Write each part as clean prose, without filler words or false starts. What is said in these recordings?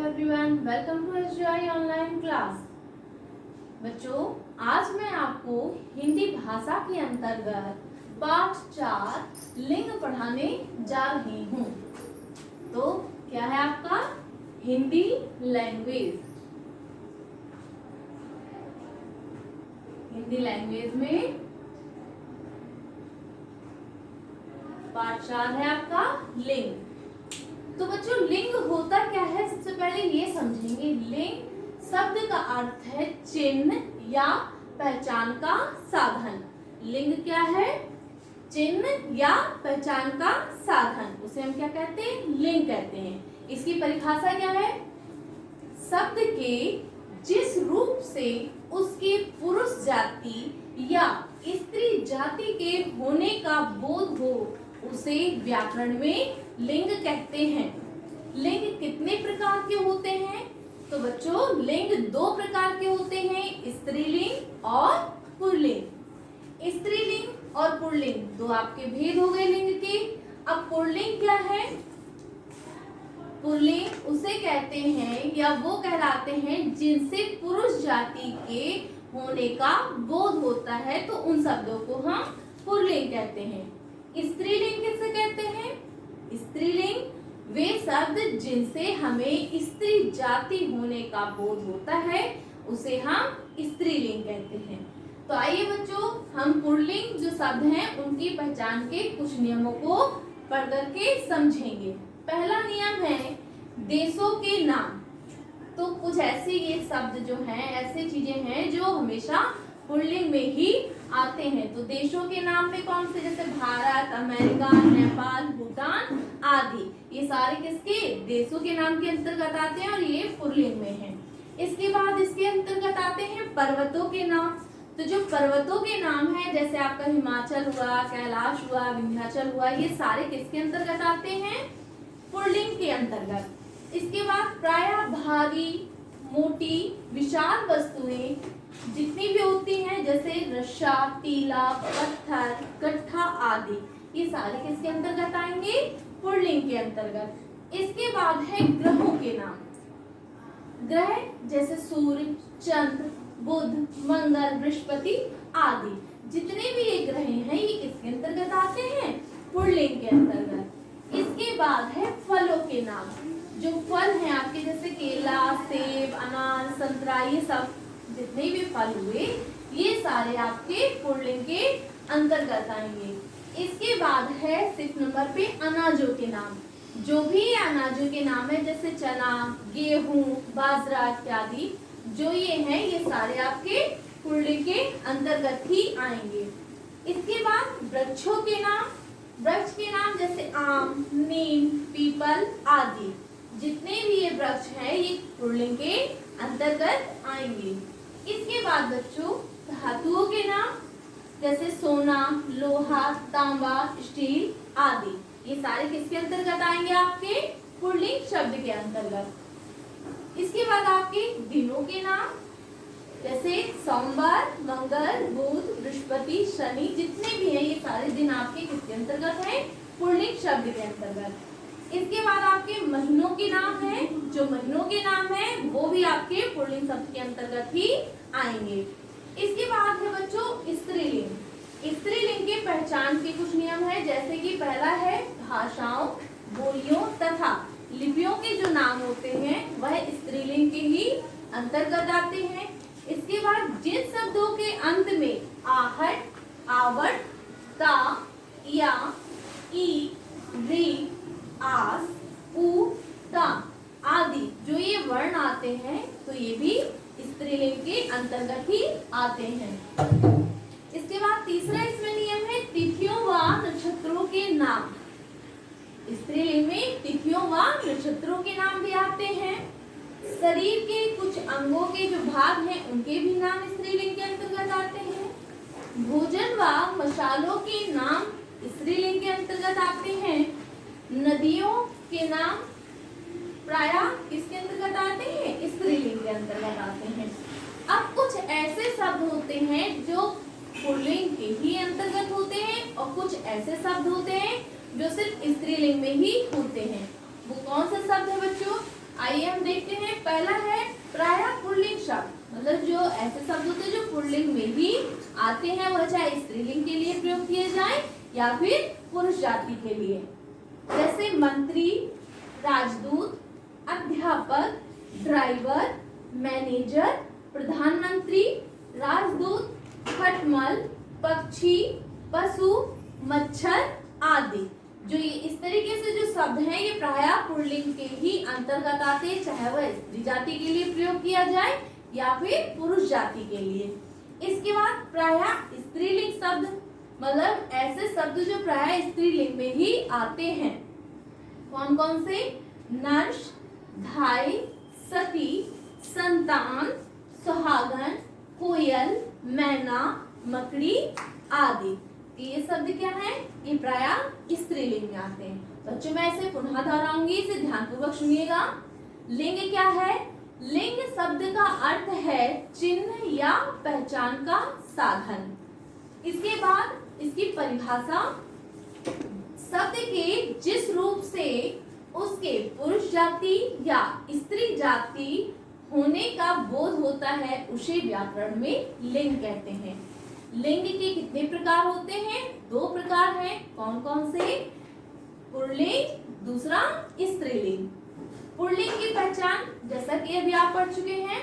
Everyone, welcome to SGI online class. बच्चों, आज मैं आपको हिंदी भाषा के अंतर्गत पाठ 4 लिंग पढ़ाने जा रही हूँ। तो क्या है आपका हिंदी लैंग्वेज। हिंदी लैंग्वेज में पाठ 4 है आपका लिंग। तो बच्चों, लिंग होता क्या है, सबसे पहले ये समझेंगे। लिंग शब्द का अर्थ है चिन्ह या पहचान का साधन। लिंग क्या है? चिन्ह या पहचान का साधन, उसे हम क्या कहते हैं? लिंग कहते हैं। इसकी परिभाषा क्या है? शब्द के जिस रूप से उसके पुरुष जाति या स्त्री जाति के होने का बोध हो उसे व्याकरण में लिंग कहते हैं। लिंग कितने प्रकार के होते हैं? तो बच्चों, लिंग 2 प्रकार के होते हैं, स्त्रीलिंग और पुल्लिंग। स्त्रीलिंग और पुल्लिंग 2 आपके भेद हो गए लिंग के। अब पुल्लिंग क्या है? पुल्लिंग उसे कहते हैं या वो कहलाते हैं जिनसे पुरुष जाति के होने का बोध होता है, तो उन शब्दों को हम पुल्लिंग कहते हैं। स्त्रीलिंग किसे कहते हैं? स्त्रीलिंग वे शब्द जिनसे हमें स्त्री जाति होने का बोध होता है, उसे हम स्त्रीलिंग कहते हैं। तो आइए बच्चों, हम पुल्लिंग जो शब्द हैं उनकी पहचान के कुछ नियमों को पढ़ करके समझेंगे। पहला नियम है देशों के नाम। तो कुछ ऐसे ये शब्द जो हैं, ऐसे चीजें हैं जो हमेशा पुल्लिंग में ही आते हैं। तो देशों के नाम में कौन से? जैसे भारत, अमेरिका, नेपाल, भूटान आदि, ये सारे किसके? देशों के नाम के अंतर्गत आते हैं और ये पुल्लिंग में है। इसके बाद इसके अंतर्गत आते हैं पर्वतों के नाम। तो जो पर्वतों के नाम है, जैसे आपका हिमाचल हुआ, कैलाश हुआ, विंध्याचल हुआ, ये सारे किसके अंतर्गत आते हैं? पुल्लिंग के अंतर्गत। इसके बाद प्रायः भारी, मोटी, विशाल वस्तुएं जितनी भी होती हैं, जैसे रस्सा, टीला, पत्थर, गट्ठा आदि, ये सारे किसके अंतर्गत आएंगे? पुल्लिंग के अंतर्गत। इसके बाद है ग्रहों के नाम। ग्रह जैसे सूर्य, चंद्र, बुध, मंगल, बृहस्पति आदि, जितने भी ये ग्रह हैं ये किसके अंतर्गत आते हैं? पुल्लिंग के अंतर्गत। इसके बाद है फलों के नाम। जो फल हैं आपके, जैसे केला, सेब, अनार, संतरा, ये सब जितने भी फल हुए ये सारे आपके पुल्लिंग के अंतर्गत आएंगे। इसके बाद है सिर्फ नंबर पे अनाजों के नाम। जो भी अनाजों के नाम है, जैसे चना, गेहूं, बाजरा इत्यादि, जो ये हैं ये सारे आपके पुल्लिंग के अंतर्गत ही आएंगे। इसके बाद वृक्षों के नाम। वृक्ष के नाम जैसे आम, नीम, पीपल आदि, जितने भी ये वृक्ष हैं ये पुल्लिंग के अंतर्गत आएंगे। इसके बाद बच्चों धातुओं के नाम, जैसे सोना, लोहा, तांबा, स्टील आदि, ये सारे किसके अंतर्गत आएंगे? आपके पुल्लिंग शब्द के अंतर्गत। इसके बाद आपके दिनों के नाम, जैसे सोमवार, मंगल, बुध, बृहस्पति, शनि, जितने भी हैं ये सारे दिन आपके किसके अंतर्गत हैं? पुल्लिंग शब्द के अंतर्गत। इसके बाद आपके महीनों के नाम हैं। जो महीनों के नाम हैं वो भी आपके पुल्लिंग शब्द के अंतर्गत ही आएंगे। इसके बाद है बच्चों स्त्रीलिंग। स्त्रीलिंग के पहचान के कुछ नियम है, जैसे कि पहला है भाषाओं, बोलियों तथा लिपियों के जो नाम होते हैं वह स्त्रीलिंग के ही अंतर्गत आते हैं। इसके बाद जिन शब्दों के अंत में आहट, आवट, ता, या, ई, री, आस, उ, ता आदि जो ये वर्ण आते हैं, तो ये भी स्त्रीलिंग के अंतर्गत ही आते हैं। इसके बाद तीसरा इसमें नियम है तिथियों व नक्षत्रों के नाम। स्त्रीलिंग में तिथियों व नक्षत्रों के नाम भी आते हैं। शरीर के कुछ अंगों के जो भाग हैं उनके भी नाम स्त्रीलिंग के अंतर्गत आते हैं। भोजन व मसालों के नाम स्त्रीलिंग के अंतर्गत आते हैं। नदियों के नाम प्रायः किसके अंतर्गत आते हैं? स्त्रीलिंग के अंतर्गत आते हैं। अब कुछ ऐसे शब्द होते हैं जो पुल्लिंग के ही अंतर्गत होते हैं और कुछ ऐसे शब्द होते हैं जो सिर्फ स्त्रीलिंग में ही होते हैं। वो कौन से शब्द है बच्चों? आइए हम देखते हैं। पहला है प्रायः पुल्लिंग शब्द, मतलब जो ऐसे शब्द होते हैं जो पुल्लिंग में ही आते हैं, वह चाहे स्त्रीलिंग के लिए प्रयोग किए जाए या फिर पुरुष जाति के लिए। जैसे मंत्री, राजदूत, अध्यापक, ड्राइवर, मैनेजर, प्रधानमंत्री, राजदूत, खटमल, पक्षी, पशु, मच्छर आदि। जो ये इस तरीके से जो शब्द हैं ये प्रायः पुल्लिंग के ही अंतर्गत आते हैं, चाहे वह स्त्री जाति के लिए प्रयोग किया जाए या फिर पुरुष जाति के लिए। इसके बाद प्रायः स्त्रीलिंग शब्द, मतलब ऐसे शब्द जो प्रायः स्त्रीलिंग में ही आते हैं। कौन कौन से? नर्स, धाई, सती, संतान, सुहागन, कोयल, मैना, मकड़ी आदि। ये शब्द क्या है? ये प्रायः स्त्रीलिंग में आते हैं। बच्चों मैं इसे पुनः दोहराऊंगी, इसे ध्यानपूर्वक सुनिएगा। लिंग क्या है? लिंग शब्द का अर्थ है चिन्ह या पहचान का साधन। इसके बाद इसकी परिभाषा, शब्द के जिस रूप से उसके पुरुष जाति या स्त्री जाति होने का बोध होता है उसे व्याकरण में लिंग कहते हैं। लिंग के कितने प्रकार होते हैं? 2 प्रकार हैं। कौन कौन से? पुल्लिंग, दूसरा स्त्रीलिंग। पुल्लिंग की पहचान जैसा कि अभी आप पढ़ चुके हैं,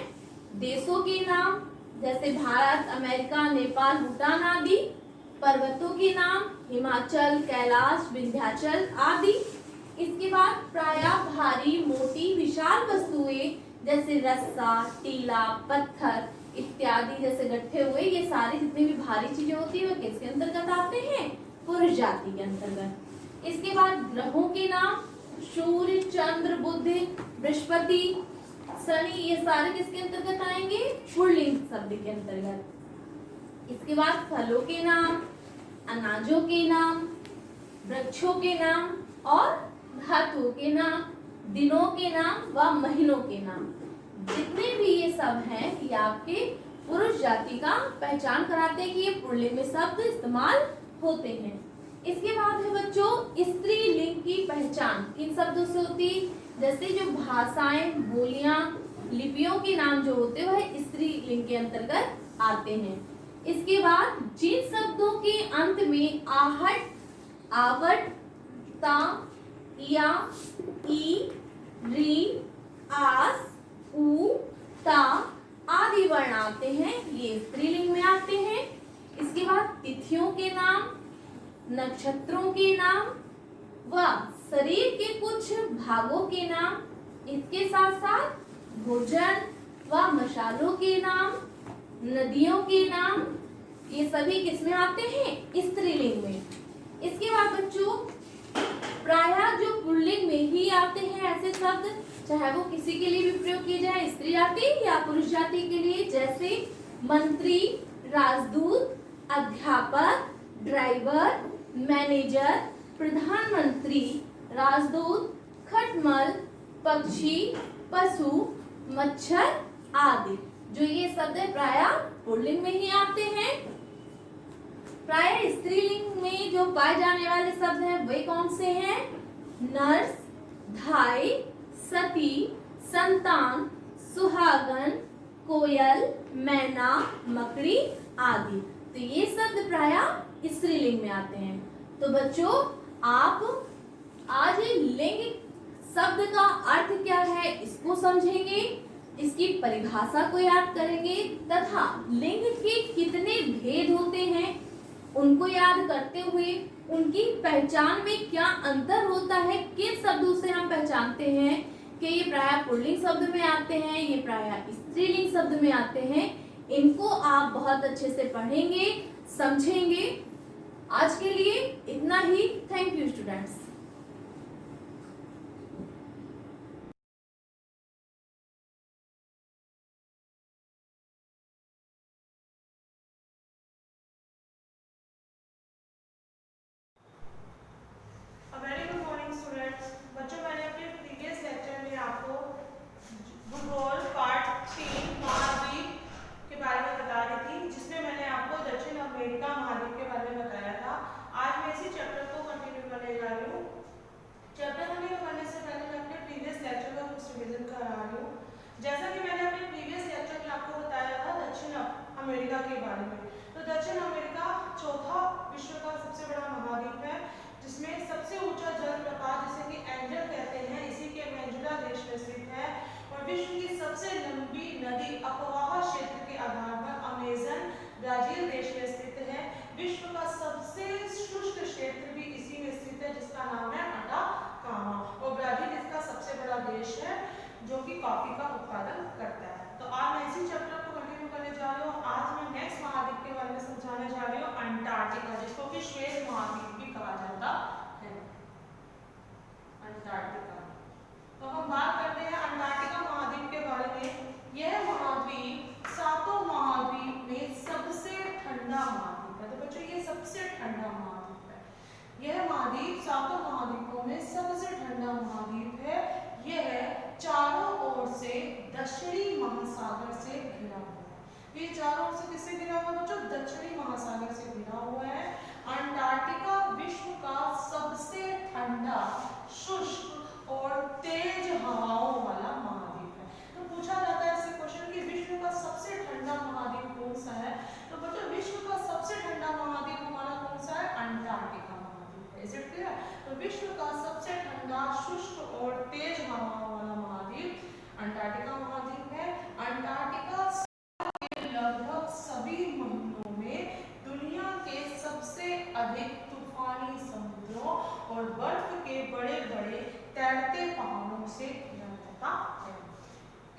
देशों के नाम जैसे भारत, अमेरिका, नेपाल, भूटान आदि। पर्वतों के नाम हिमाचल, कैलाश, विंध्याचल आदि। इसके बाद प्रायः भारी, मोटी, विशाल वस्तुएं जैसे रस्सा, टीला, पत्थर इत्यादि जैसे गट्ठे हुए, ये सारी जितनी भी भारी चीजें होती है वो किसके अंतर्गत आते हैं? पुरुष जाति के अंतर्गत। इसके बाद ग्रहों के नाम सूर्य, चंद्र, बुध, बृहस्पति, शनि, ये सारे किसके अंतर्गत आएंगे? पुल्लिंग शब्द के अंतर्गत। इसके बाद फलों के नाम, अनाजों के नाम, वृक्षों के नाम और धातुओं के नाम, दिनों के नाम व महीनों के नाम। जितने भी ये सब हैं ये आपके पुरुष जाति का पहचान कराते हैं कि ये पुल्लिंग में शब्द इस्तेमाल होते हैं। इसके बाद है बच्चों स्त्रीलिंग की पहचान। किन शब्दों से होती? जैसे जो भाषाएं, बोलियां, लिपियों के नाम जो होते हैं वह स्त्रीलिंग के अंतर्गत आते हैं। इसके बाद जिन शब्दों के अंत में आहट, आवट, ता, या, ई, री, आस, उ, ता आदि वर्ण आते हैं, ये स्त्रीलिंग में आते हैं। इसके बाद तिथियों के नाम, नक्षत्रों के नाम व शरीर के कुछ भागों के नाम, इसके साथ साथ भोजन व मसालों के नाम, नदियों के नाम, ये सभी किसमें आते हैं? स्त्रीलिंग में। इसके बाद बच्चों प्रायः जो पुल्लिंग में ही आते हैं ऐसे शब्द, चाहे वो किसी के लिए भी प्रयोग किए जाए, स्त्री जाति या पुरुष जाति के लिए, जैसे मंत्री, राजदूत, अध्यापक, ड्राइवर, मैनेजर, प्रधानमंत्री, राजदूत, खटमल, पक्षी, पशु, मच्छर आदि। जो ये शब्द है प्रायः पुल्लिंग में ही आते हैं। प्रायः स्त्रीलिंग में जो पाए जाने वाले शब्द हैं वे कौन से हैं? नर्स, धाई, सती, संतान, सुहागन, कोयल, मैना, मकड़ी आदि। तो ये शब्द प्रायः स्त्रीलिंग में आते हैं। तो बच्चों आप आज लिंग शब्द का अर्थ क्या है इसको समझेंगे, इसकी परिभाषा को याद करेंगे तथा लिंग के कितने भेद होते हैं उनको याद करते हुए उनकी पहचान में क्या अंतर होता है, किन शब्दों से हम पहचानते हैं कि ये प्रायः पुल्लिंग शब्द में आते हैं, ये प्रायः स्त्रीलिंग शब्द में आते हैं, इनको आप बहुत अच्छे से पढ़ेंगे, समझेंगे। आज के लिए इतना ही। Thank you students. बच्चों मैंने अपने प्रीवियस लेक्चर में आपको भूगोल पार्ट 3 महाद्वीप के बारे में बता रही थी, जिसमें मैंने आपको दक्षिण अमेरिका महाद्वीप के बारे में बताया था। आज मैं इसी चैप्टर को कंटिन्यू करने जा रही हूँ। देश है जो कि कॉफी का उत्पादन करता है। तो आज मैं इसी चैप्टर को कंटिन्यू करने जा रही हूँ। आज मैं नेक्स्ट महाद्वीप के बारे में समझाने जा रही हूँ, अंटार्कटिका, जिसको कि श्वेत महाद्वीप भी कहा जाता है, अंटार्कटिका। तो हम बात करते हैं अंटार्कटिका महाद्वीप के बारे में। यह महाद्वीप सातों महाद्वीप में सबसे ठंडा महाद्वीप है। तो बच्चों ये सबसे ठंडा महाद्वीप है। यह महाद्वीप सातों महाद्वीपों में सबसे ठंडा महाद्वीप है। यह चारों ओर से दक्षिणी महासागर से घिरा हुआ है। ये चारों ओर से किससे घिरा हुआ है बच्चों? दक्षिणी महासागर से घिरा हुआ है। अंटार्कटिका विश्व का सबसे ठंडा, शुष्क और तेज हवाओं वाला महाद्वीप है। तो पूछा जाता है इससे क्वेश्चन कि विश्व का सबसे ठंडा महाद्वीप कौन सा है? तो बच्चों विश्व का सबसे ठंडा महाद्वीप हमारा कौन सा है? अंटार्कटिका महाद्वीप है। Is it clear? तो विश्व का सबसे ठंडा, शुष्क और तेज हवाओं वाला महाद्वीप अंटार्कटिका महाद्वीप है। अंटार्कटिका के लगभग सभी महीनों में दुनिया के सबसे अधिक तूफानी समुद्रों और बर्फ के बड़े बड़े तैरते पहाड़ों से घिरा रहता है।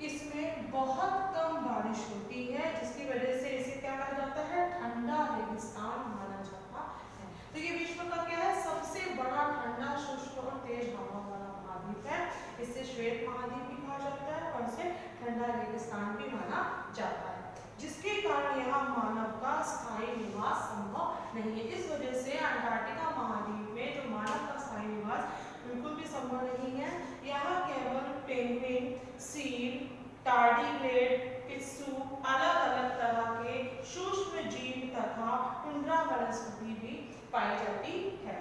इसमें बहुत कम बारिश होती है, जिसकी वजह से इसे क्या कहा जाता है? ठंडा रेगिस्तान माना जाता है। तो ये विश्व का क्या है? सबसे बड़ा ठंडा, शुष्क और तेज हवा वाला महाद्वीप है। इसे श्वेत महाद्वीप भी कहा जाता है और इसे ठंडा रेगिस्तान भी माना जाता है, जिसके कारण यहाँ मानव का स्थायी निवास संभव नहीं है। इस वजह से अंटार्कटिका महाद्वीप में जो मानव का स्थायी निवास बिल्कुल भी संभव नहीं है। यहाँ केवल पेंगुइन, सील, टार्डीग्रेड, पिस्सू, अलग अलग तरह के सूक्ष्म जीव तथा टुंड्रा वनस्पति भी पाई जाती है।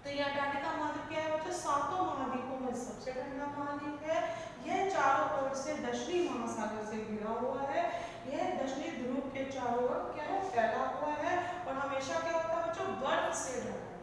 तो ये अंटार्कटिका महाद्वीप क्या है बच्चों? सातों महाद्वीपों में सबसे ठंडा महाद्वीप है। यह चारों ओर से दक्षिणी महासागर से घिरा हुआ है। यह दक्षिणी ध्रुव के चारों ओर क्या है? फैला हुआ है और हमेशा क्या होता है बच्चों? बर्फ से ढका रहता है,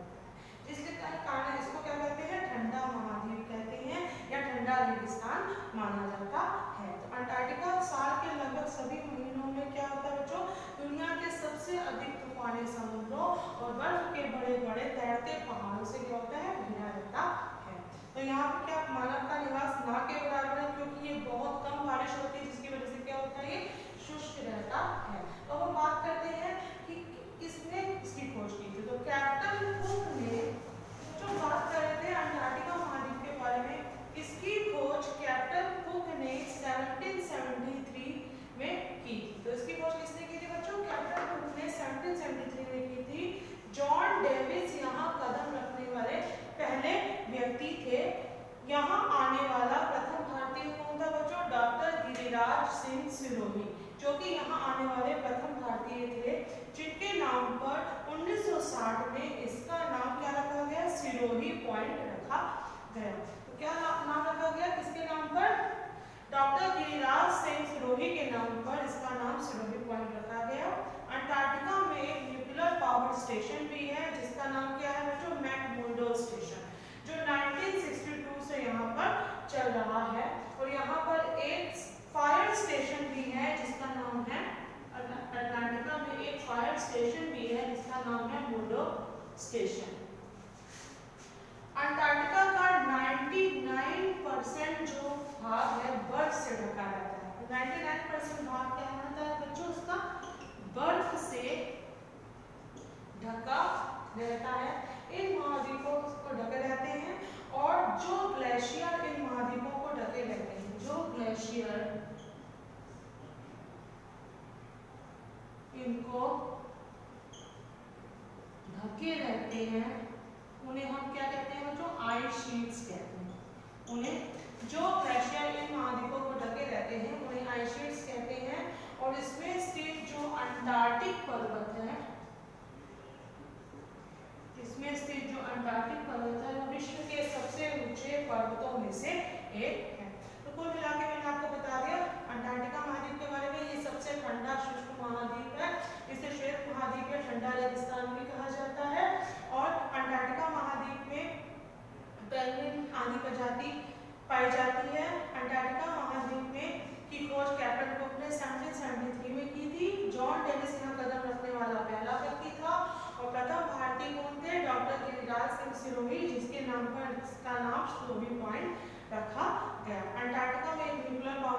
जिसके कारण इसको क्या कहते हैं? ठंडा महाद्वीप कहते हैं या ठंडा रेगिस्तान माना जाता है। तो अंटार्कटिका साल के लगभग सभी महीनों में क्या होता है बच्चों? दुनिया के सबसे अधिक तूफानी समुद्रों और बर्फ के बड़े बड़े तैरते पहाड़ों से क्या होता है? घिरा रहता है। तो यहाँ पर क्या मानव का निवास ना के बराबर है, क्योंकि ये बहुत कम बारिश होती है, जिसकी वजह से क्या होता है? ये शुष्क रहता है। तो हम बात करते हैं कि किसने इसकी खोज की थी। तो कैप्टन कुक ने, जो बात कर रहे थे अंटार्कटिका महाद्वीप के बारे में, इसकी खोज कैप्टन कुक ने 1773 में की थी। तो इसकी खोज किसने की थी बच्चों? कैप्टन कुक ने 1773 में की थी। जॉन डेविस यहाँ कदम रखने वाले पहले व्यक्ति थे। यहाँ आने वाला प्रथम भारतीय कौन था बच्चों? डॉक्टर गिरिराज सिंह सिरोही, जो कि यहाँ आने वाले प्रथम भारतीय थे, जिनके नाम पर 1960 में इसका नाम क्या रखा गया? सिरोही पॉइंट रखा गया। तो क्या नाम रखा गया? किसके नाम पर? डॉक्टर गिरिराज सिंह सिरोही के नाम पर इसका नाम सिरोही पॉइंट रखा गया। अंटार्कटिका में एक न्यूक्लियर पावर स्टेशन भी है, जिसका नाम क्या है बच्चों? मैकमुर्डो स्टेशन, जो 1962 से यहाँ पर चल रहा है। और यहाँ पर एक फायर स्टेशन भी है, जिसका नाम है, अंटार्कटिका में एक फायर स्टेशन भी है, जिसका नाम है मुर्डो स्टेशन। अंटार्कटिका का 99% जो भाग है बर्फ से ढका रहता है। 99% भाग क्या रहता है बच्चों? उसका बर्फ से ढका रहता है। इन महाद्वीपों को ढके रहते हैं, और जो ग्लेशियर इन महाद्वीपों को ढके रहते हैं, जो ग्लेशियर इनको ढके रहते हैं, उन्हें हम क्या कहते हैं बच्चों? आइस शीट्स कहते हैं। उन्हें जो ग्लेशियर इन महाद्वीपों को ढके रहते हैं उन्हें आइस शीट्स कहते हैं। और इसमें स्थित जो अंटार्कटिक पर्वत है, इसमें स्थित जो अंटार्कटिक पर्वत है, वो विश्व के सबसे ऊंचे पर्वतों में से एक है। तो कुल मिला के मैंने आपको बता दिया अंटार्कटिका महाद्वीप के बारे में। ये सबसे ठंडा शुष्क महाद्वीप है। इसे श्वेत महाद्वीप या ठंडा रेगिस्तान भी कहा जाता है। और अंटार्कटिका महाद्वीप में पेंगुइन आदि प्रजाति पाई जाती है। अंटार्कटिका महाद्वीप में की खोज कैप्टन कुक ने 1773 में की थी। जॉन डेविस यहाँ कदम रखने वाला पहला व्यक्ति था। और प्रथम भारतीय कौन थे? डॉक्टर गिरिराज सिंह सिरोही, जिसके नाम पर इसका नाम सिरोही पॉइंट रखा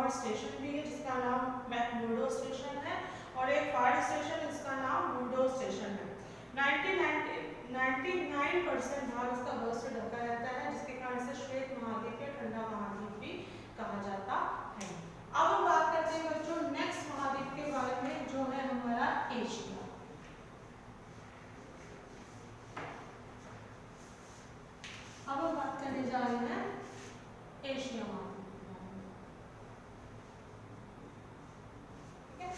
पावर स्टेशन भी है जिसका नाम मैकमुर्डो स्टेशन है, और एक फायर स्टेशन जिसका नाम मुर्डो स्टेशन है। 99% भाग इसका बर्फ से ढका रहता है, जिसके कारण से श्वेत महाद्वीप या ठंडा महाद्वीप भी कहा जाता है। अब हम बात करते हैं बच्चों नेक्स्ट महाद्वीप के बारे में, जो है हमारा एशिया। अब हम बात करने जा रहे हैं एशिया महाद्वीप के बारे में। ठीक है,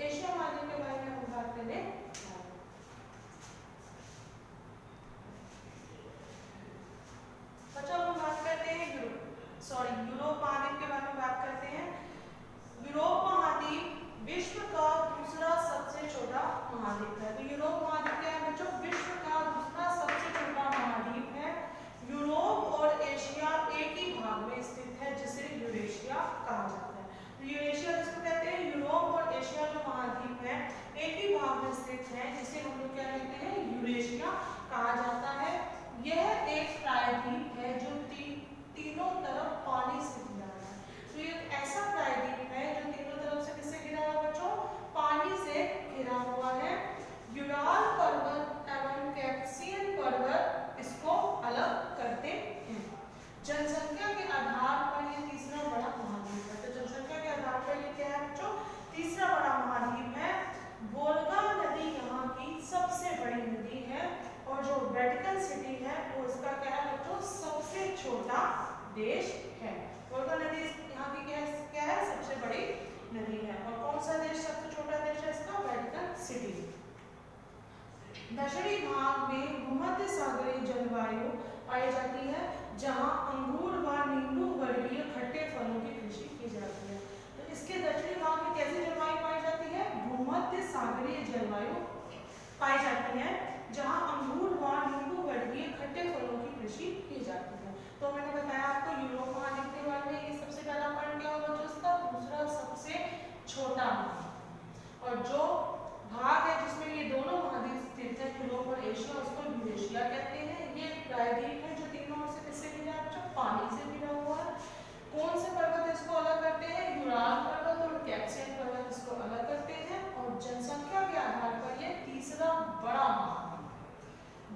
एशिया महाद्वीप के बारे में हम बात करने जा रहे हैं। बच्चों हम बात करते हैं यूरोप महाद्वीप के बारे में बात करते हैं। यूरोप महाद्वीप विश्व का दूसरा सबसे छोटा महाद्वीप है। तो यूरोप महाद्वीप क्या है बच्चों? विश्व का दूसरा सबसे छोटा महाद्वीप है। यूरोप और एशिया एक ही भाग में स्थित है, जिसे यूरेशिया कहा जाता है। तो यूरेशिया जिसको कहते हैं, यूरोप और एशिया जो महाद्वीप है एक ही भाग में स्थित है, जिसे हम लोग क्या कहते हैं? यूरेशिया कहा जाता है। यह एक प्रायद्वीप है जो तीनों तरफ पानी से घिरा है। तो ये एक ऐसा प्रायद्वीप है जो तीनों तरफ से किससे घिरा हुआ बच्चों? पानी से घिरा हुआ है। यूराल पर्वत एवं कैप्सियन पर्वत इसको अलग करते हैं। जनसंख्या के आधार पर ये तीसरा बड़ा महाद्वीप है। तो जनसंख्या के आधार पर ये क्या है बच्चों? तीसरा बड़ा महाद्वीप है। वोल्गा नदी यहाँ की सबसे बड़ी नदी है, और जो वेटिकन सिटी है वो इसका क्या है बच्चों? सबसे छोटा देश है। वोल्गा नदी यहाँ की क्या है? सबसे बड़ी नदी है। और कौन सा देश सबसे छोटा देश है इसका? Vatican city. दक्षिणी भाग में भूमध्य सागरीय जलवायु पाई जाती है, जहाँ अंगूर व नींबू वर्गीय खट्टे फलों की कृषि की जाती है। तो इसके दक्षिणी भाग में कैसी जलवायु पाई जाती है? भूमध्य सागरीय जलवायु पाई जाती है, जहाँ अंगूर व नींबू वर्गीय खट्टे फलों की कृषि की जाती है। तो मैंने बताया आपको यूरोप महाद्वीप के बारे में। ये सबसे पहला पॉइंट क्या होगा जो इसका दूसरा सबसे छोटा महाद्वीप, और जो भाग है जिसमें ये दोनों महाद्वीप स्थित है, यूरोप और एशिया, उसको यूरेशिया कहते हैं। ये प्रायद्वीप है जो तीनों ओर से किससे घिरा है? जो पानी से घिरा हुआ है। कौन से पर्वत इसको अलग करते हैं? यूराल पर्वत और कैप्सियन पर्वत इसको अलग करते हैं। और जनसंख्या के आधार पर ये तीसरा बड़ा महाद्वीप।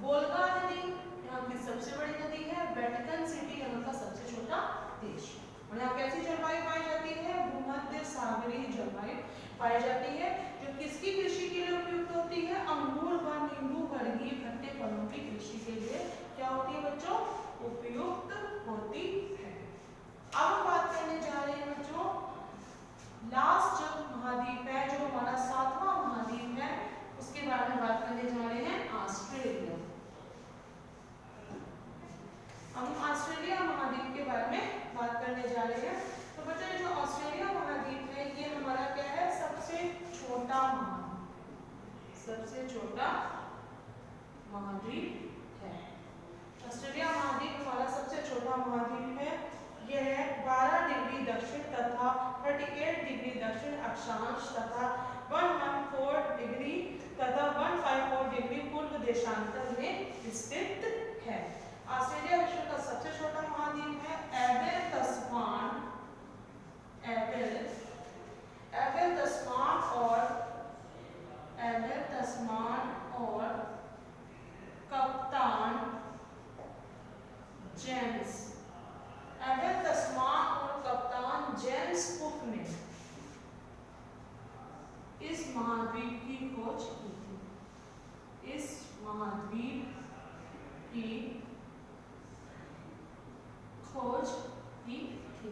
वोल्गा नदी यहाँ की सबसे बड़ी नदी है। वेटिकन सिटी यहाँ का सबसे छोटा देश। और यहाँ कैसी जलवायु पाई जाती है? भूमध्य सागरीय जलवायु पाई जाती है, जो किसकी कृषि के लिए उपयुक्त होती है? अंगूर व नींबू वर्गीय खट्टे फलों की कृषि के लिए क्या होती है बच्चों? उपयुक्त होती है। अब हम बात करने जा रहे हैं बच्चों लास्ट जो महाद्वीप है, जो हमारा सातवां महाद्वीप है, उसके बारे में बात करने जा रहे हैं ऑस्ट्रेलिया। हम ऑस्ट्रेलिया महाद्वीप के बारे में बात करने जा रहे हैं। तो बच्चों ये जो ऑस्ट्रेलिया महाद्वीप है ये हमारा क्या है? सबसे छोटा महाद्वीप, सबसे छोटा महाद्वीप है। ऑस्ट्रेलिया महाद्वीप हमारा सबसे छोटा महाद्वीप है। यह 12 डिग्री दक्षिण तथा 38 डिग्री दक्षिण अक्षांश तथा 114 डिग्री तथा 154 डिग्री पूर्व देशांतर में स्थित है। ऑस्ट्रेलिया विश्व का सबसे छोटा महाद्वीप है। एबेल तस्मान और कप्तान जेम्स कुक ने इस महाद्वीप की खोज की थी। इस महाद्वीप की खोज की थी।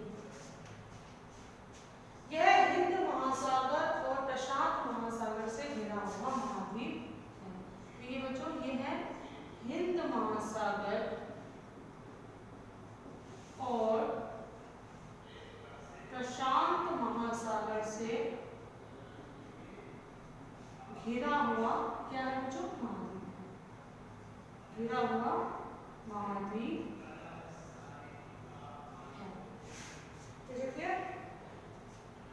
यह हिंद महासागर और प्रशांत महासागर से घिरा हुआ महाद्वीप है। तो ये बच्चों ये है हिंद महासागर और प्रशांत महासागर से घिरा हुआ क्या है बच्चों? महाद्वीप है। घिरा हुआ महाद्वीप है।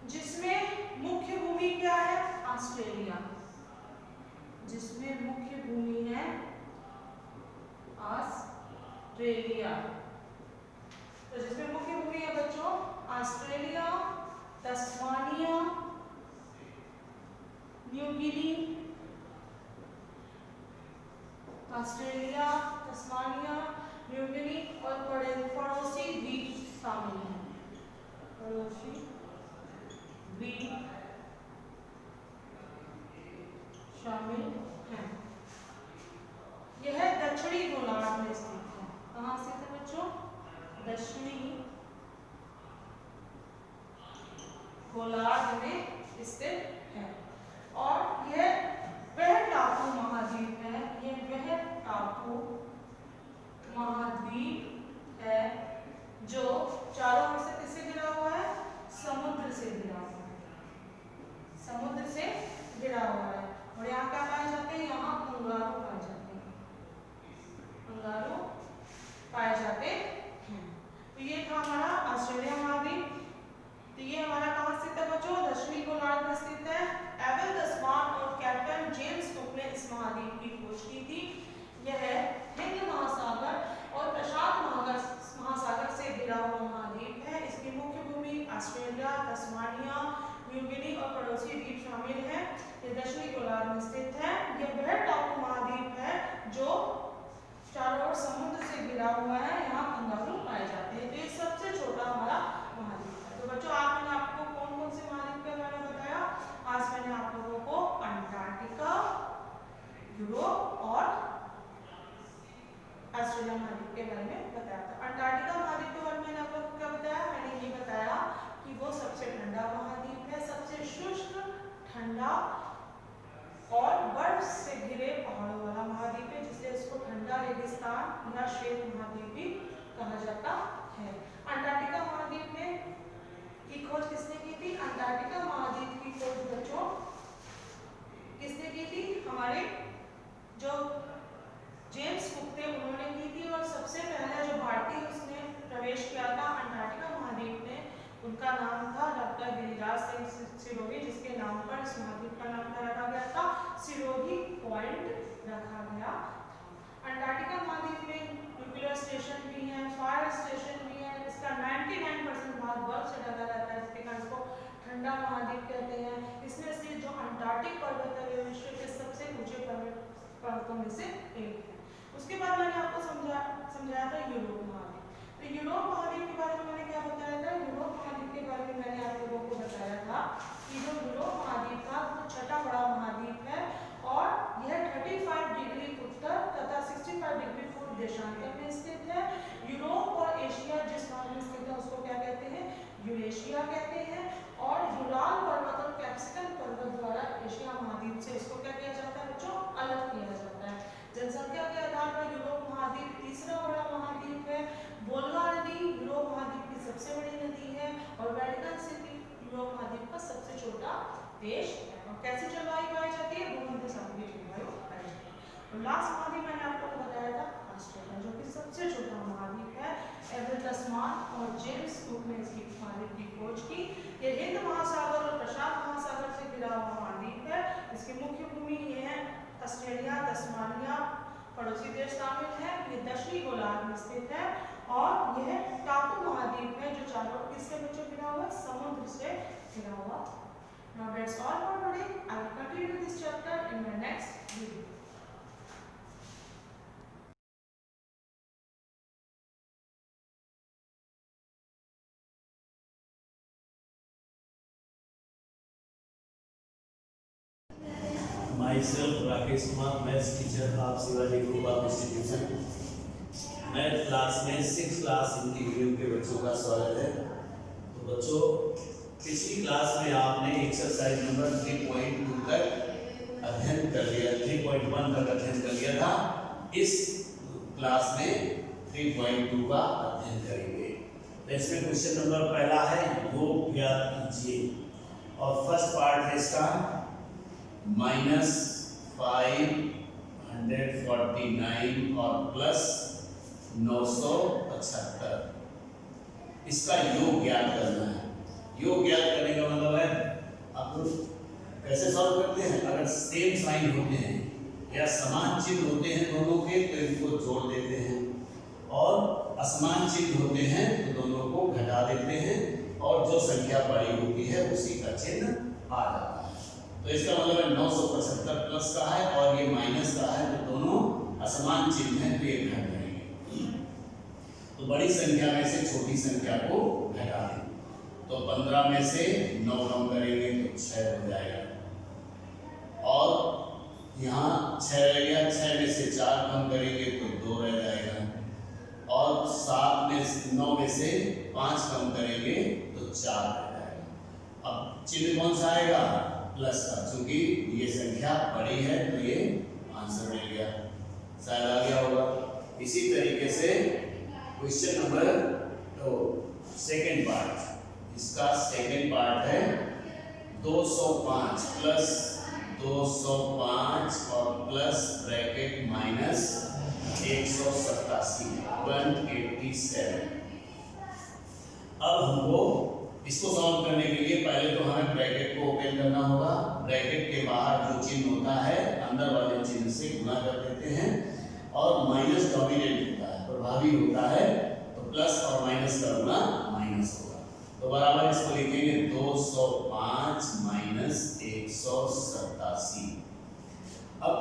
जिसमें मुख्य भूमि क्या है? ऑस्ट्रेलिया। जिसमें मुख्य भूमि है ऑस्ट्रेलिया। तो जिसमें मुख्य भूमि है बच्चों Australia, Tasmania, New Guinea, Australia, Tasmania, New Guinea और पड़ोसी द्वीप शामिल हैं। पड़ोसी द्वीप शामिल हैं। यह दक्षिणी गोलार्ध में स्थित है। कहाँ स्थित है बच्चों? दक्षिणी गोलार्ध में स्थित है। और यह वह टापू महाद्वीप है, यह वह टापू महाद्वीप है जो चारों ओर से किससे घिरा हुआ है? समुद्र से घिरा हुआ है। समुद्र से घिरा हुआ है। और यहाँ क्या पाए जाते हैं? यहाँ कंगारू पाए जाते हैं। कंगारू पाए जाते हैं। तो ये था हमारा ऑस्ट्रेलिया महाद्वीप। तो ये हमारा कहाँ स्थित है बच्चों? दक्षिणी गोलार्ध में स्थित है। एबल तस्मान और कैप्टन जेम्स कुक ने इस महाद्वीप की खोज की थी। यह हिंद महासागर और प्रशांत महासागर से घिरा हुआ महाद्वीप है। इसकी मुख्य भूमि ऑस्ट्रेलिया, तस्मानिया, न्यू गिनी और पड़ोसी द्वीप शामिल हैं। ये दक्षिणी गोलार्ध में स्थित है। यह वह टापू महाद्वीप है जो चारों ओर समुद्र से घिरा हुआ है। यहाँ कंगारू पाए जाते हैं। तो ये सबसे छोटा हमारा महाद्वीप है। तो बच्चों आज मैंने आपको कौन कौन से महाद्वीप के बारे में बताया? आज मैंने आप लोगों को अंटार्कटिका, यूरोप और ऑस्ट्रेलिया महाद्वीप के बारे में बताया था। अंटार्कटिका महाद्वीप के बारे में मैंने आप लोगों को क्या बताया? मैंने ये बताया कि वो सबसे ठंडा महाद्वीप है, सबसे शुष्क, ठंडा और बर्फ से घिरे पहाड़ों वाला महाद्वीप है, जिससे इसको ठंडा रेगिस्तान या श्वेत महाद्वीप भी कहा जाता है। अंटार्कटिका महाद्वीप में की खोज किसने की थी? अंटार्कटिका महाद्वीप की खोज बच्चों किसने की थी? हमारे जो जेम्स कुक थे उन्होंने की थी। और सबसे पहले जो भारतीय उसने प्रवेश किया था अंटार्कटिका महाद्वीप में, उनका नाम था डॉक्टर गिरिराज सिंह सिरोही, जिसके नाम पर इस महाद्वीप का नाम रखा गया था सिरोही पॉइंट रखा गया था। अंटार्कटिका महाद्वीप में न्यूक्लियर स्टेशन भी है, फायर स्टेशन भी है। इसका 99% भाग बर्फ से ढका रहता है, इसके कारण इसको ठंडा महाद्वीप कहते हैं। इसमें से जो अंटार्कटिक पर्वत है विश्व के सबसे ऊंचे पर्वतों में से एक है। उसके बाद मैंने आपको समझाया था यूरोप महाद्वीप। तो यूरोप महाद्वीप के बारे में मैंने क्या बताया था? यूरोप महाद्वीप के बारे में मैंने आप लोगों को बताया था कि जो यूरोप महाद्वीप था वो छठा बड़ा महाद्वीप है और यह 35 डिग्री उत्तर तथा 65 डिग्री पूर्व देशांतर में स्थित है। यूरोप और एशिया जिस भाग में स्थित है उसको क्या कहते हैं? यूरेशिया कहते हैं। और यूराल पर्वत और कैप्सिकम पर्वत द्वारा एशिया महाद्वीप से इसको क्या किया जाता है बच्चों? अलग किया जाता है। जनसंख्या के आधार पर यूरोप महाद्वीप तीसरा बड़ा महाद्वीप है। वोल्गा नदी यूरोप महाद्वीप की सबसे बड़ी नदी है और वेटिकन सिटी यूरोप महाद्वीप का सबसे छोटा देश है। और कैसी जलवायु पाई जाती है? भूमध्य सागरीय जलवायु पाई जाती है। और लास्ट महाद्वीप मैंने आपको बताया था ऑस्ट्रेलिया, जो कि सबसे छोटा महाद्वीप है। एबल तस्मान और जेम्स कुक ने इसकी महाद्वीप की खोज की। ये हिंद महासागर और प्रशांत महासागर से घिरा हुआ महाद्वीप है। इसकी मुख्य भूमि ये है ऑस्ट्रेलिया, तस्मानिया, पड़ोसी देश शामिल है। ये दक्षिणी गोलार्ध में स्थित है और यह टापू महाद्वीप है जो चारों ओर किससे बच्चों घिरा हुआ? समुद्र से घिरा हुआ। Now that's all for today. I will continue this chapter in my next video. Myself Rakesh Kumar, maths teacher of Shivaji group of institution. Math class में 6 क्लास हिंदी मीडियम के बच्चों का स्वागत है। तो बच्चों पिछली क्लास में आपने एक्सरसाइज नंबर 3.2 तक अध्ययन कर लिया, 3.1 तक अध्ययन कर लिया था। इस क्लास में 3.2 का अध्ययन करेंगे। तो इसमें क्वेश्चन नंबर पहला है योग ज्ञात कीजिए और फर्स्ट पार्ट है इसका -549 और प्लस 975। इसका योग ज्ञात करना है। योग ज्ञात करने का मतलब है आप लोग कैसे सॉल्व करते हैं? अगर सेम साइन होते हैं या समान चिन्ह होते हैं दोनों के तो इनको जोड़ देते हैं। और असमान चिन्ह होते हैं तो दोनों को घटा देते हैं और जो संख्या बड़ी होती है उसी का चिन्ह आ जाता है। तो इसका मतलब है 975 प्लस का है और ये माइनस का है, तो दोनों असमान चिन्ह हैं तो ये घट जाएंगे। तो बड़ी संख्या में से छोटी संख्या को घटा दें। तो 15 में से 9 कम करेंगे तो 6 हो जाएगा और यहाँ 6 रह गया, 6 में से 4 कम करेंगे तो 2 रह जाएगा और 9 में से 5 कम करेंगे तो 4 रह जाएगा। अब चिन्ह कौन सा आएगा? प्लस का, क्योंकि ये संख्या बड़ी है तो ये आंसर मिल गया, शायद आ गया होगा। इसी तरीके से क्वेश्चन नंबर 2 सेकेंड पार्ट, इसका सेकेंड पार्ट है 205 प्लस 205 और प्लस ब्रैकेट माइनस 187 187। अब हमको इसको सॉल्व करने के लिए पहले तो हमें ब्रैकेट को ओपन करना होगा। ब्रैकेट के बाहर जो चिन्ह होता है अंदर वाले चिन्ह से गुणा कर देते हैं और माइनस डोमिनेट होता है, प्रभावी होता है, तो प्लस और माइनस का गुणा माइनस होगा। तो बराबर इसको लिखेंगे 205 माइनस 187। अब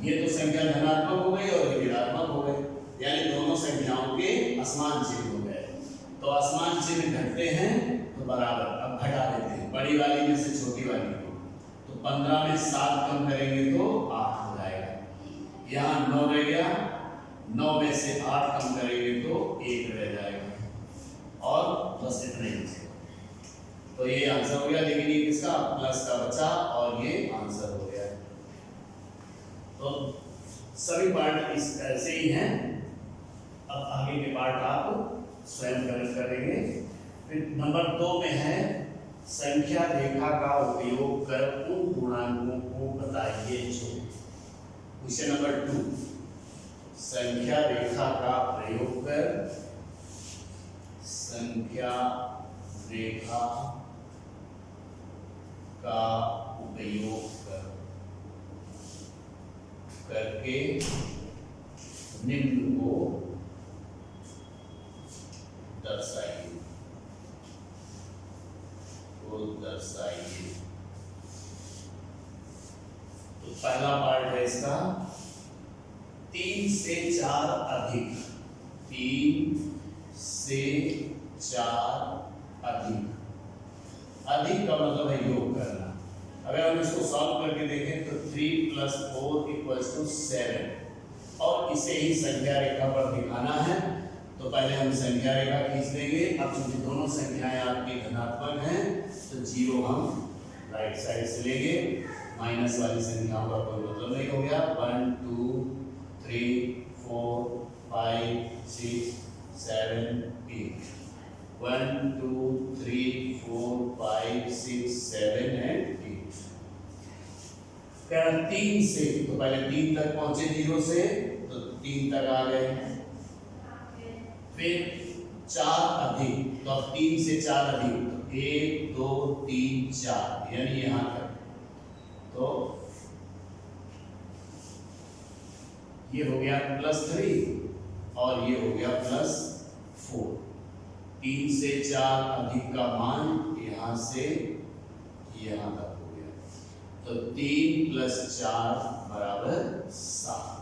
ये तो संख्या धनात्मक हो गई और ये ऋणात्मक हो गई, यानी दोनों संख्याओं के असमान चिन्ह हो गए। तो असमान चिन्ह घटते हैं तो बराबर, अब घटा देते हैं बड़ी वाली में से छोटी वाली को। तो 15 में 7 कम करेंगे तो 8 हो जाएगा। यहाँ 9 रह गया, 9 में से 8 कम करेंगे तो 1 रह जाएगा और बस इतना ही। तो ये आंसर हो गया, लेकिन ये किसका? प्लस का बचा और ये आंसर हो गया। तो सभी पार्ट इस ऐसे ही हैं। अब आगे के पार्ट आप स्वयं करेंगे। फिर नंबर 2 में है संख्या रेखा का उपयोग कर उन गुणांकों को बताइए जो। क्वेश्चन नंबर 2, संख्या रेखा का प्रयोग कर संख्या रेखा का उपयोग करके निम्न को दर्शाइए। तो पहला पार्ट है इसका 3 से 4 अधिक, 3 से 4 अधिक। अधिक का मतलब है योग करना। अगर हम इसको सॉल्व करके देखें तो 3 + 4 = 7 और इसे ही संख्या रेखा पर दिखाना है। तो पहले हम संख्या रेखा खींच लेंगे। अब चूंकि दोनों संख्याएं आपकी धनात्मक हैं तो 0 हम राइट साइड से लेंगे, माइनस वाली संख्याओं का कोई मतलब नहीं हो गया। 1 2 3 4 5 6 7 8 1 2 3 4 5 6 7 and 8। 3 से तो पहले 3 तक पहुंचे 0 से, तो 3 तक आ गए। फिर 4 अधिक, तो अब 3 से 4 अधिक तो 1 2 3 4 यानी यहां तक। तो ये हो गया +3 और ये हो गया +4। 3 से 4 अधिक का मान यहां से यहां तक हो गया। तो 3 + 4 = 7।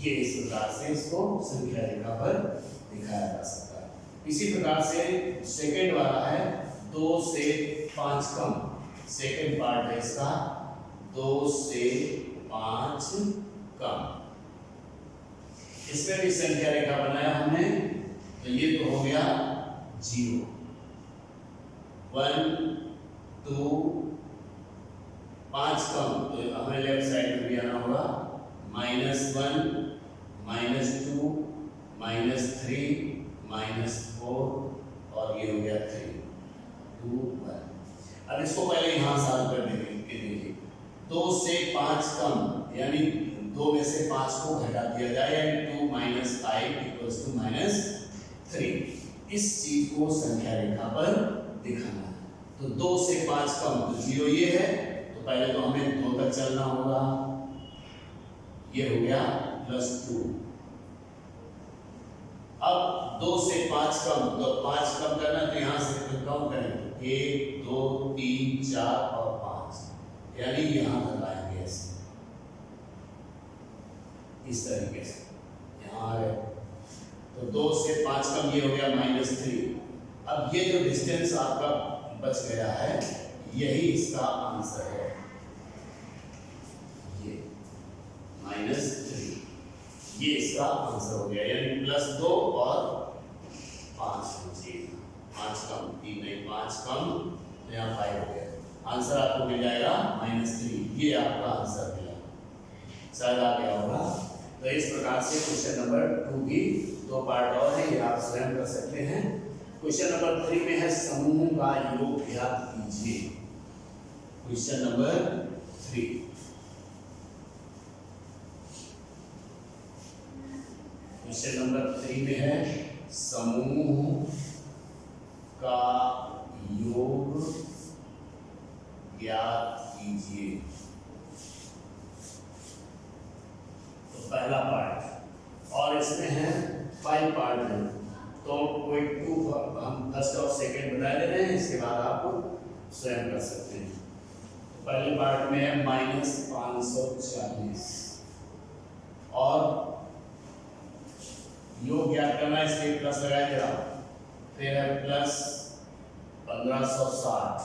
ये इस प्रकार से इसको संख्या रेखा पर दिखाया जा सकता है। इसी प्रकार से सेकंड वाला है 2 से 5 कम। सेकंड पार्ट है इसका 2 से 5 कम। इसमें भी संख्या रेखा बनाया हमने, तो ये तो हो गया 0 1 2 5 कम, तो हमें लेफ्ट साइड में भी आना होगा। -1 -2 -3 -4 और ये हो गया 3 2 1। अब इसको पहले यहाँ सॉल्व कर देंगे। 2 से 5 कम यानी 2 में से 5 को घटा दिया जाए, यानी 2 - 5 = -3। इस चीज को संख्या रेखा पर दिखाना है। तो 2 से 5 कम तो 0 ये है, तो पहले तो हमें 2 तक चलना होगा। ये हो गया +2 अब 2 से 5 कम, तो 5 कम करना तो यहाँ से काउंट करेंगे 1 2 3 4 और 5, यानी यहाँ लगाएंगे ऐसे इस तरीके से, यहाँ आ गए तो 2 से 5 कम ये हो गया -3। अब ये जो डिस्टेंस आपका बच गया है यही इसका आंसर है, ये -3, ये इसका आंसर हो गया, यानी +2 और 5 बचे, 5 कम 3 नहीं 5 कम तो यहाँ 5 हो गया, आंसर आपको मिल जाएगा -3, ये आपका आंसर मिला, शायद आ गया होगा। तो इस प्रकार से क्वेश्चन नंबर 2 की 2 पार्ट और है, ये आप स्वयं कर सकते हैं। क्वेश्चन नंबर 3 में है समूह का योग ज्ञात कीजिए। क्वेश्चन नंबर 3, क्वेश्चन नंबर 3 में है समूह का योग ज्ञात कीजिए। तो पहला पार्ट, और इसमें है 5 पार्ट है, तो कोई 2 हम फर्स्ट और सेकंड बता दे रहे हैं, इसके बाद आप स्वयं कर सकते हैं। तो पहले पार्ट में है -540 और योग ज्ञात करना है, इसके प्लस लगाए जरा, फिर है +1560,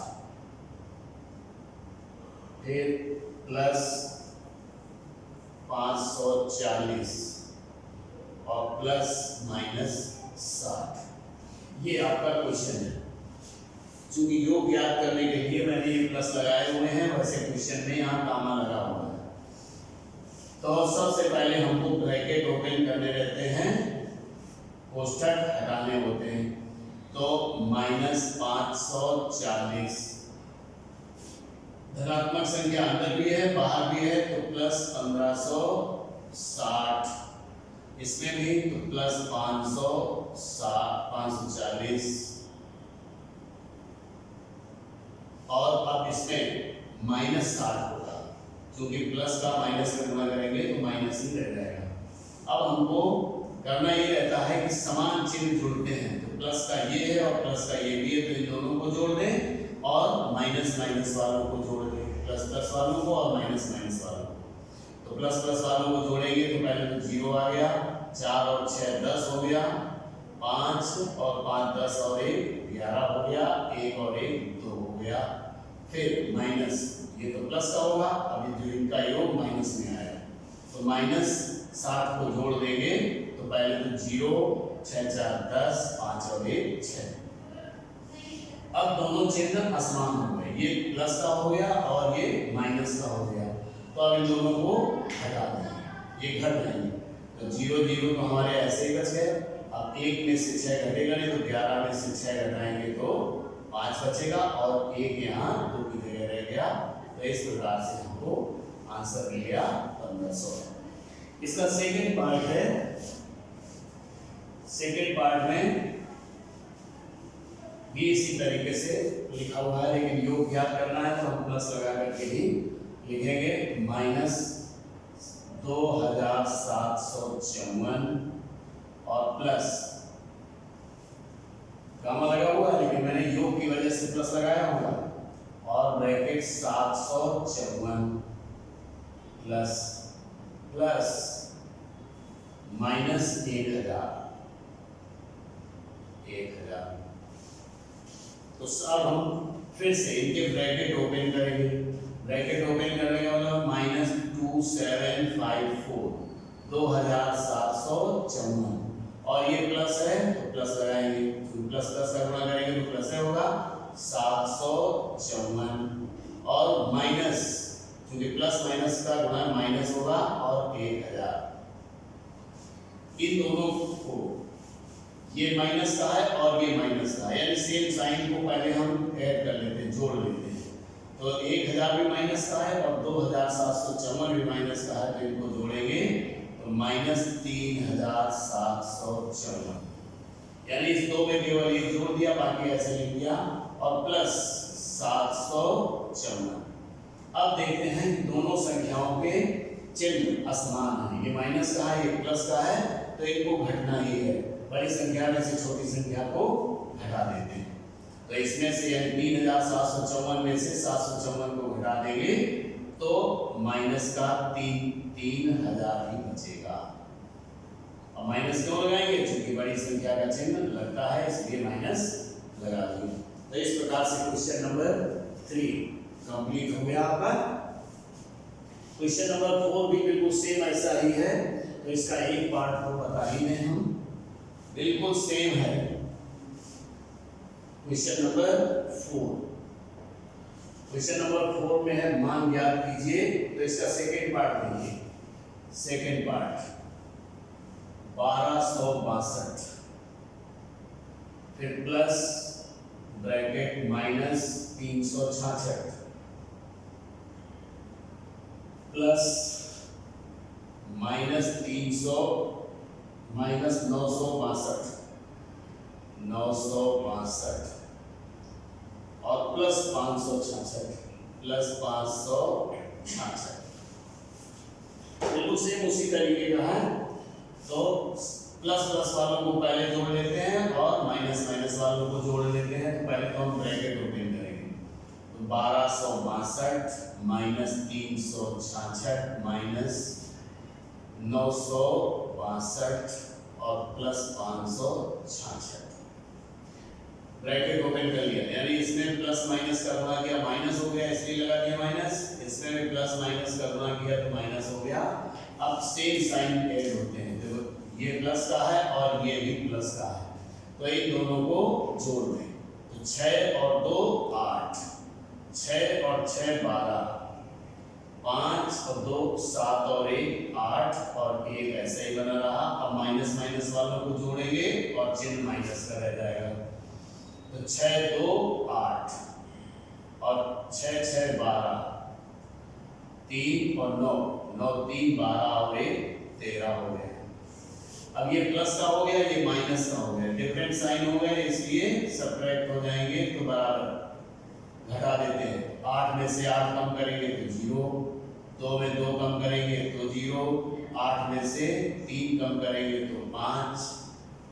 फिर +540 और ±60। ये आपका क्वेश्चन है। चूंकि योग ज्ञात करने के लिए मैंने ये प्लस लगाए हुए हैं, वैसे क्वेश्चन में यहाँ कामा लगा हुआ है। तो सबसे पहले हमको ब्रैकेट ओपन करने रहते हैं, कोष्ठक हटाने होते हैं। तो -540 धनात्मक संख्या अंदर भी है बाहर भी है, तो +1560, इसमें भी तो +540 और अब इसमें -60 होगा, क्योंकि प्लस का माइनस में गुणा करेंगे तो माइनस ही रह जाएगा। अब हमको करना ये रहता है कि समान चिन्ह जुड़ते हैं, तो प्लस का ये है और प्लस का ये भी है, तो इन दोनों को जोड़ दें और माइनस माइनस वालों को जोड़ दें, प्लस प्लस वालों को और माइनस माइनस वालों को। तो प्लस प्लस वालों को जोड़ेंगे तो पहले तो 0 आ गया, 4 और 6 10 हो गया, 5 और 5 10 और 1 11 हो गया, 1 और 1 2 हो गया, फिर माइनस, ये तो प्लस का होगा, अभी जो इनका योग माइनस में आएगा, तो -60 को जोड़ देंगे तो पहले तो 0 6 4 10 5 और 1 6। अब दोनों चिन्ह असमान हो गए, ये प्लस का हो गया और ये माइनस का हो गया, तो अब इन दोनों को हटा दें, ये घट जाएंगे, तो 0 0 तो हमारे ऐसे ही बच गए। अब 1 में से 6 घटेगा नहीं, तो 11 में से 6 घटाएंगे तो 5 बचेगा और 1 यहाँ 2 की जगह रह गया। तो इस प्रकार से हमको आंसर मिल गया 1500। इसका सेकंड पार्ट है, सेकंड पार्ट में भी इसी तरीके से लिखा हुआ है, लेकिन योग ज्ञात करना है तो हम प्लस लगा करके ही लिखेंगे। -2754 और प्लस गामा लगा हुआ है, लेकिन मैंने योग की वजह से प्लस लगाया होगा, और ब्रैकेट 754 प्लस प्लस -1000। तो अब हम फिर से इनके ब्रैकेट ओपन करेंगे, ब्रैकेट ओपन करने का मतलब -2754 2754 और ये प्लस है तो प्लस लगाएंगे, प्लस प्लस का गुणा करेंगे तो प्लस है होगा 754 और माइनस, क्योंकि प्लस माइनस का गुणा माइनस होगा और 1000। इन दोनों को, ये माइनस का है और ये माइनस का है, यानी सेम साइन को पहले हम ऐड कर लेते हैं, जोड़ लेते हैं। तो 1000 भी माइनस का है और 2754 भी माइनस का है, तो इनको जोड़ेंगे तो -3754, यानी इस दो में केवल एक जोड़ दिया, बाकी ऐसे लिख दिया, और प्लस 754। अब देखते हैं कि दोनों संख्याओं के चिन्ह असमान हैं, ये माइनस का है ये प्लस का है, तो इनको घटना ही है, बड़ी संख्या में से छोटी संख्या को घटा देते हैं। तो इसमें से यानी 3754 में से 754 को घटा देंगे तो माइनस का 3000 ही बचेगा। अब माइनस क्यों लगाएंगे? क्योंकि बड़ी संख्या का चिन्ह लगता है इसलिए माइनस लगा दिए। तो इस प्रकार से क्वेश्चन नंबर 3 कंप्लीट हो गया आपका। क्वेश्चन नंबर 4 भी बिल्कुल सेम ऐसा ही है, तो इसका एक पार्ट को बता ही नहीं हम, बिल्कुल सेम है। क्वेश्चन नंबर 4, क्वेश्चन नंबर 4 में है मान ज्ञात कीजिए, तो इसका सेकेंड पार्ट देखिए। सेकेंड पार्ट 1262 फिर plus bracket minus 366 plus minus 300 minus 962 और प्लस 566 प्लस 566 बिल्कुल सेम उसी तरीके का है। तो प्लस प्लस वालों को पहले जोड़ लेते हैं और माइनस माइनस वालों को जोड़ लेते हैं। तो पहले तो हम ब्रैकेट ओपन करेंगे, तो 1262 माइनस 366 माइनस 962 और प्लस 566 ब्रैकेट ओपन कर लिया। यानी इसमें प्लस माइनस का गुणा किया माइनस हो गया, इसलिए लगा दिया माइनस। इसमें भी प्लस माइनस का गुणा किया तो माइनस हो गया। अब सेम साइन ऐड होते हैं, देखो ये प्लस का है और ये भी प्लस का है, तो इन दोनों को जोड़ दें। तो 6 और 2 8, 6 और 6 12, 5 और 2 7 और 1 8 और 1 ऐसे ही बना रहा। अब माइनस माइनस वालों को जोड़ेंगे और चिन्ह माइनस का रह जाएगा। तो 6 2 8 और 6 6 12, 3 और 9 9 3 12 और 1 13 हो गए। अब ये प्लस का हो गया, ये माइनस का हो गया, डिफरेंट साइन हो गए इसलिए सब्ट्रैक्ट हो जाएंगे। तो बराबर घटा देते हैं। 8 में से 8 कम करेंगे तो 0, 2 में 2 कम करेंगे तो 0, 8 में से 3 कम करेंगे तो 5